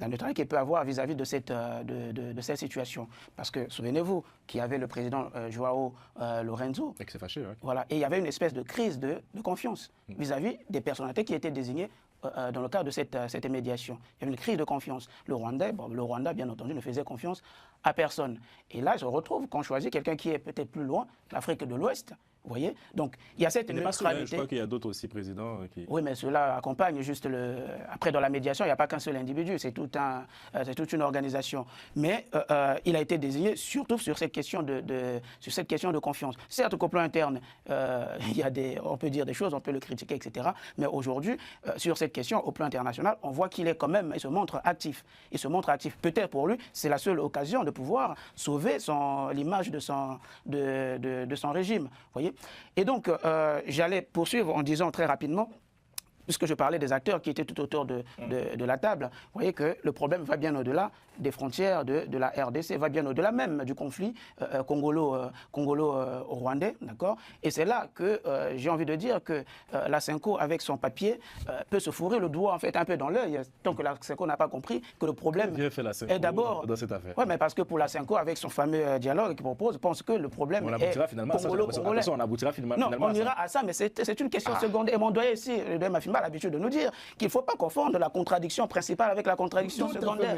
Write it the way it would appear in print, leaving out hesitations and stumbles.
la neutralité qu'il peut avoir vis-à-vis de cette situation. Parce que, souvenez-vous, qu'il y avait le président Joao Lorenzo. Et que c'est fâché, ouais. Voilà, et il y avait une espèce de crise de confiance vis-à-vis des personnalités qui étaient désignées dans le cadre de cette médiation. Il y avait une crise de confiance. Le Rwanda, bien entendu, ne faisait confiance à personne. Et là, je retrouve qu'on choisit quelqu'un qui est peut-être plus loin, l'Afrique de l'Ouest. Vous voyez? Donc, il y a cette neutralité. Je crois qu'il y a d'autres aussi présidents qui... Oui, mais cela accompagne juste le... Après, dans la médiation, il n'y a pas qu'un seul individu, c'est toute une organisation. Mais il a été désigné surtout sur cette question de confiance. Certes qu'au plan interne, il y a on peut dire des choses, on peut le critiquer, etc. Mais aujourd'hui, sur cette question, au plan international, on voit qu'il est quand même, il se montre actif. Il se montre actif. Peut-être pour lui, c'est la seule occasion de pouvoir sauver l'image de son régime. Vous voyez? Et donc, j'allais poursuivre en disant très rapidement, puisque je parlais des acteurs qui étaient tout autour de la table, vous voyez que le problème va bien au-delà des frontières de la RDC, va bien au-delà même du conflit congolo-rwandais, d'accord? Et c'est là que j'ai envie de dire que la Senko, avec son papier, peut se fourrer le doigt en fait un peu dans l'œil, tant que la Senko n'a pas compris que le problème est d'abord... dans cette affaire. Oui, mais parce que pour la Senko, avec son fameux dialogue qu'il propose, pense que le problème est congolo-congolais. On aboutira finalement non, on ira à ça, mais c'est une question secondaire. Et mon doyen ici, le doyen Mafimba, a l'habitude de nous dire qu'il ne faut pas confondre la contradiction principale avec la contradiction secondaire.